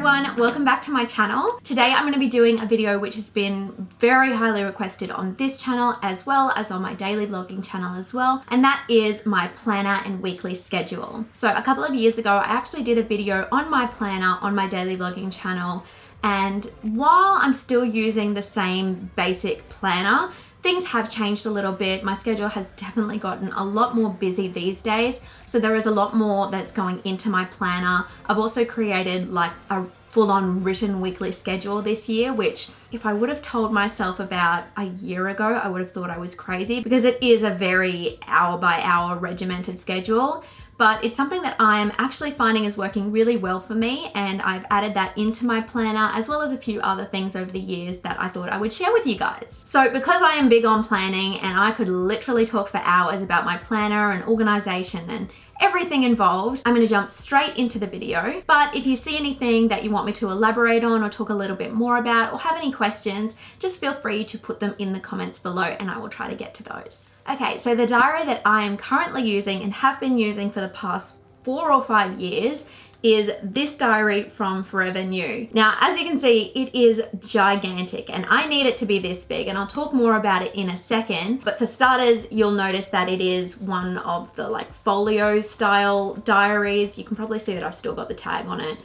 everyone, welcome back to my channel. Today I'm going to be doing a video which has been very highly requested on this channel as well as on my daily vlogging channel as well, and that is my planner and weekly schedule. So a couple of years ago I actually did a video on my planner on my daily vlogging channel, and while I'm still using the same basic planner, things have changed a little bit. My schedule has definitely gotten a lot more busy these days, so there is a lot more that's going into my planner. I've also created like a full-on written weekly schedule this year, which if I would have told myself about a year ago, I would have thought I was crazy, because it is a very hour by hour regimented schedule. But it's something that I'm actually finding is working really well for me, and I've added that into my planner as well as a few other things over the years that I thought I would share with you guys. So because I am big on planning and I could literally talk for hours about my planner and organization and everything involved, I'm going to jump straight into the video. But if you see anything that you want me to elaborate on or talk a little bit more about or have any questions, just feel free to put them in the comments below and I will try to get to those. Okay, so the diary that I am currently using and have been using for the past 4 or 5 years is this diary from Forever New. Now, as you can see, it is gigantic and I need it to be this big, and I'll talk more about it in a second. But for starters, you'll notice that it is one of the like folio style diaries. You can probably see that I've still got the tag on it.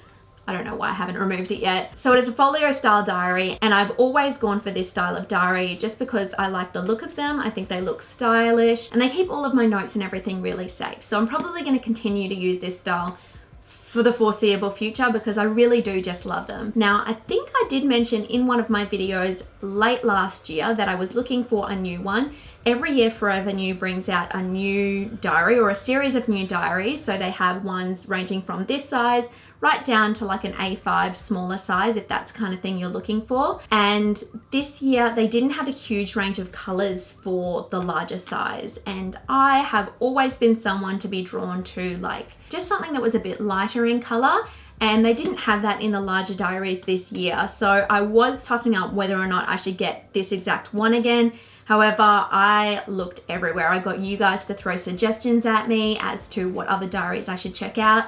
I don't know why I haven't removed it yet. So it is a folio style diary, and I've always gone for this style of diary just because I like the look of them. I think they look stylish and they keep all of my notes and everything really safe. So I'm probably going to continue to use this style for the foreseeable future because I really do just love them. Now, I think I did mention in one of my videos late last year that I was looking for a new one. Every year Forever New brings out a new diary or a series of new diaries. So they have ones ranging from this size right down to like an A5 smaller size, if that's the kind of thing you're looking for. And this year they didn't have a huge range of colors for the larger size, and I have always been someone to be drawn to like just something that was a bit lighter in color, and they didn't have that in the larger diaries this year. So I was tossing up whether or not I should get this exact one again. However, I looked everywhere. I got you guys to throw suggestions at me as to what other diaries I should check out,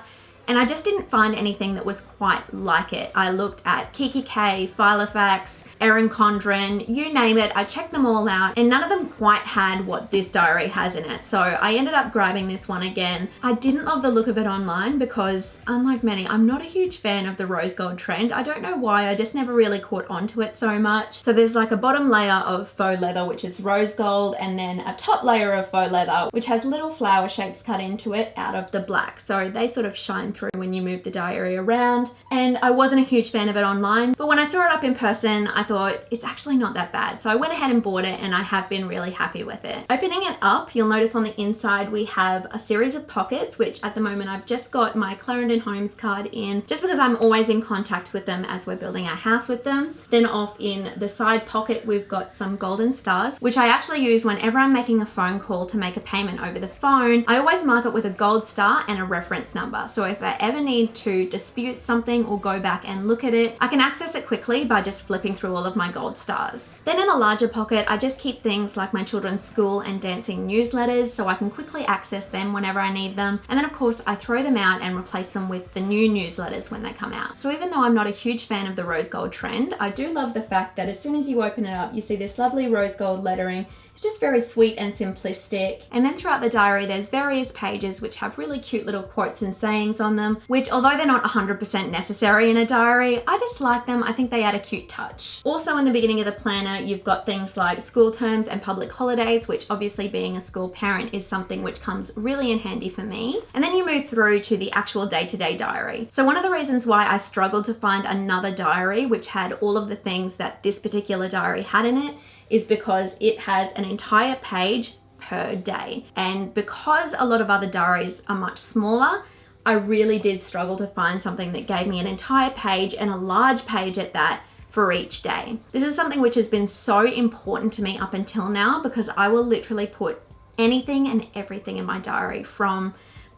and I just didn't find anything that was quite like it. I looked at Kiki K, Filofax, Erin Condren, you name it. I checked them all out and none of them quite had what this diary has in it. So I ended up grabbing this one again. I didn't love the look of it online because, unlike many, I'm not a huge fan of the rose gold trend. I don't know why, I just never really caught onto it so much. So there's like a bottom layer of faux leather, which is rose gold, and then a top layer of faux leather, which has little flower shapes cut into it out of the black. So they sort of shine through when you move the diary around, and I wasn't a huge fan of it online, but when I saw it up in person I thought it's actually not that bad, so I went ahead and bought it and I have been really happy with it. Opening it up, you'll notice on the inside we have a series of pockets, which at the moment I've just got my Clarendon Homes card in just because I'm always in contact with them as we're building our house with them. Then off in the side pocket we've got some golden stars, which I actually use whenever I'm making a phone call to make a payment over the phone. I always mark it with a gold star and a reference number, so if I ever need to dispute something or go back and look at it, I can access it quickly by just flipping through all of my gold stars. Then in the larger pocket, I just keep things like my children's school and dancing newsletters so I can quickly access them whenever I need them. And then of course I throw them out and replace them with the new newsletters when they come out. So even though I'm not a huge fan of the rose gold trend, I do love the fact that as soon as you open it up, you see this lovely rose gold lettering. It's just very sweet and simplistic. And then throughout the diary there's various pages which have really cute little quotes and sayings on them, which although they're not 100% necessary in a diary, I just like them. I think they add a cute touch. Also in the beginning of the planner you've got things like school terms and public holidays, which obviously being a school parent is something which comes really in handy for me. And then you move through to the actual day-to-day diary. So one of the reasons why I struggled to find another diary which had all of the things that this particular diary had in it is because it has an entire page per day. And because a lot of other diaries are much smaller, I really did struggle to find something that gave me an entire page, and a large page at that, for each day. This is something which has been so important to me up until now because I will literally put anything and everything in my diary, from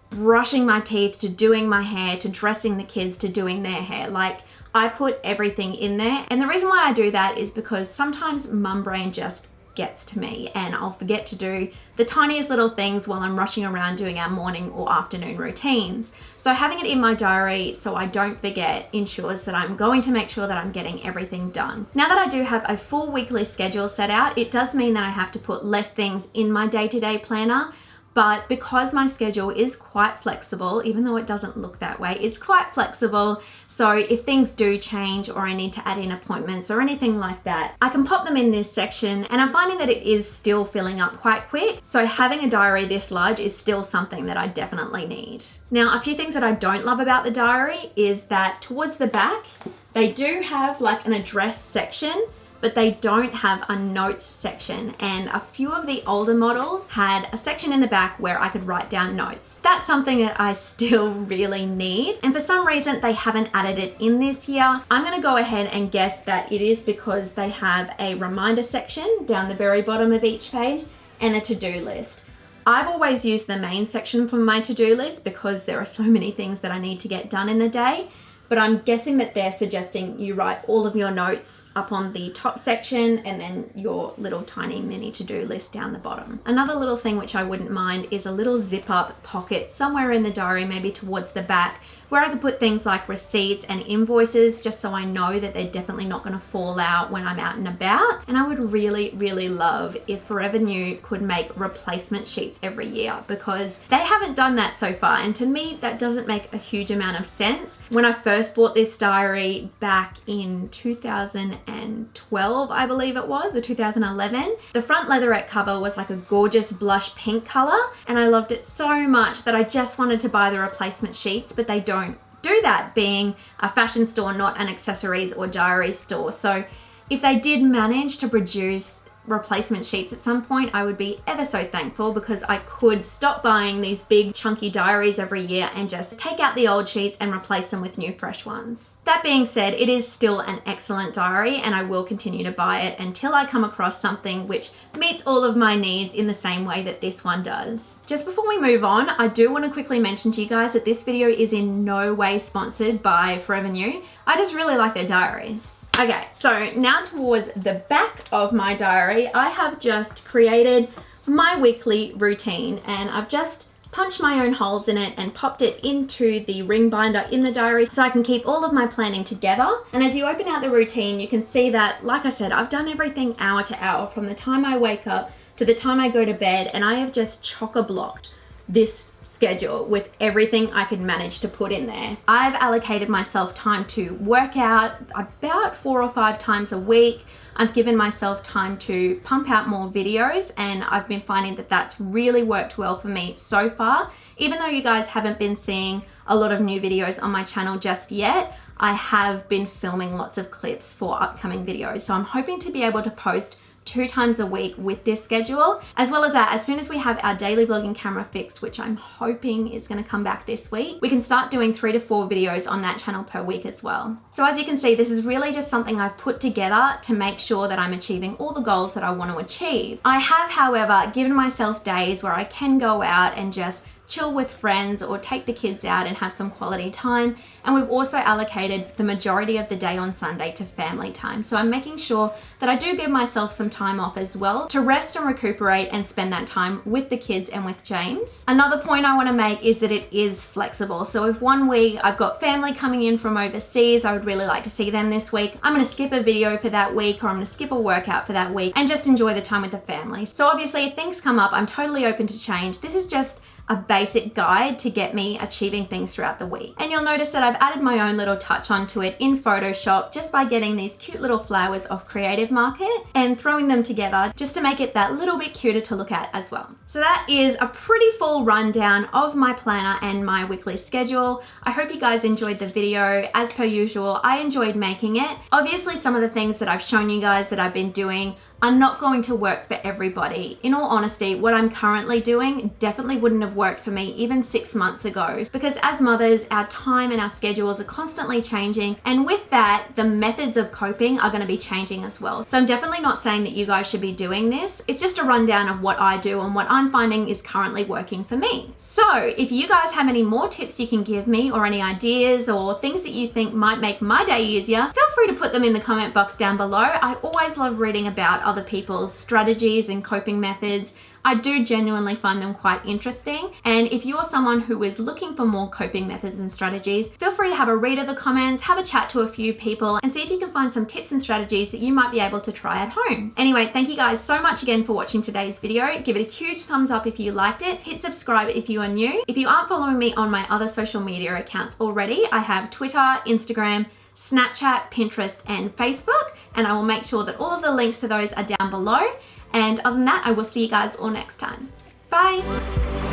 brushing my teeth to doing my hair to dressing the kids to doing their hair. Like, I put everything in there. And the reason why I do that is because sometimes mum brain just gets to me, and I'll forget to do the tiniest little things while I'm rushing around doing our morning or afternoon routines. So having it in my diary so I don't forget ensures that I'm going to make sure that I'm getting everything done. Now that I do have a full weekly schedule set out, it does mean that I have to put less things in my day-to-day planner. But because my schedule is quite flexible, even though it doesn't look that way, it's quite flexible. So if things do change or I need to add in appointments or anything like that, I can pop them in this section, and I'm finding that it is still filling up quite quick. So having a diary this large is still something that I definitely need. Now, a few things that I don't love about the diary is that towards the back, they do have like an address section, but they don't have a notes section, and a few of the older models had a section in the back where I could write down notes. That's something that I still really need, and for some reason they haven't added it in this year. I'm gonna go ahead and guess that it is because they have a reminder section down the very bottom of each page and a to-do list. I've always used the main section for my to-do list because there are so many things that I need to get done in the day. But I'm guessing that they're suggesting you write all of your notes up on the top section and then your little tiny mini to-do list down the bottom. Another little thing which I wouldn't mind is a little zip up pocket somewhere in the diary, maybe towards the back, where I could put things like receipts and invoices, just so I know that they're definitely not going to fall out when I'm out and about. And I would really, really love if Forever New could make replacement sheets every year, because they haven't done that so far. And to me, that doesn't make a huge amount of sense. When I first bought this diary back in 2012, I believe it was, or 2011, the front leatherette cover was like a gorgeous blush pink color. And I loved it so much that I just wanted to buy the replacement sheets, but they don't do that, being a fashion store, not an accessories or diary store. So if they did manage to produce replacement sheets at some point, I would be ever so thankful, because I could stop buying these big chunky diaries every year and just take out the old sheets and replace them with new fresh ones. That being said, it is still an excellent diary, and I will continue to buy it until I come across something which meets all of my needs in the same way that this one does. Just before we move on, I do want to quickly mention to you guys that this video is in no way sponsored by Forever New. I just really like their diaries. Okay, so now towards the back of my diary, I have just created my weekly routine, and I've just punched my own holes in it and popped it into the ring binder in the diary so I can keep all of my planning together. And as you open out the routine, you can see that, like I said, I've done everything hour to hour from the time I wake up to the time I go to bed, and I have just chock-a-blocked this schedule with everything I could manage to put in there. I've allocated myself time to work out about 4 or 5 times a week. I've given myself time to pump out more videos, and I've been finding that that's really worked well for me so far. Even though you guys haven't been seeing a lot of new videos on my channel just yet, I have been filming lots of clips for upcoming videos. So I'm hoping to be able to post 2 times a week with this schedule. As well as that, as soon as we have our daily vlogging camera fixed, which I'm hoping is going to come back this week, we can start doing 3 to 4 videos on that channel per week as well. So as you can see, this is really just something I've put together to make sure that I'm achieving all the goals that I want to achieve. I have, however, given myself days where I can go out and just chill with friends or take the kids out and have some quality time. And we've also allocated the majority of the day on Sunday to family time. So I'm making sure that I do give myself some time off as well to rest and recuperate and spend that time with the kids and with James. Another point I want to make is that it is flexible. So if one week I've got family coming in from overseas, I would really like to see them this week, I'm going to skip a video for that week, or I'm going to skip a workout for that week and just enjoy the time with the family. So obviously if things come up, I'm totally open to change. This is just a basic guide to get me achieving things throughout the week. And you'll notice that I've added my own little touch onto it in Photoshop just by getting these cute little flowers off Creative Market and throwing them together just to make it that little bit cuter to look at as well. So that is a pretty full rundown of my planner and my weekly schedule. I hope you guys enjoyed the video. As per usual, I enjoyed making it. Obviously, some of the things that I've shown you guys that I've been doing are not going to work for everybody. In all honesty, what I'm currently doing definitely wouldn't have worked for me even 6 months ago, because as mothers, our time and our schedules are constantly changing, and with that, the methods of coping are going to be changing as well. So I'm definitely not saying that you guys should be doing this. It's just a rundown of what I do and what I'm finding is currently working for me. So if you guys have any more tips you can give me, or any ideas or things that you think might make my day easier, feel free to put them in the comment box down below. I always love reading about other people's strategies and coping methods. I do genuinely find them quite interesting. And if you're someone who is looking for more coping methods and strategies, feel free to have a read of the comments, have a chat to a few people, and see if you can find some tips and strategies that you might be able to try at home. Anyway, thank you guys so much again for watching today's video. Give it a huge thumbs up if you liked it. Hit subscribe if you are new. If you aren't following me on my other social media accounts already, I have Twitter, Instagram, Snapchat, Pinterest, and Facebook, and I will make sure that all of the links to those are down below. And other than that, I will see you guys all next time. Bye!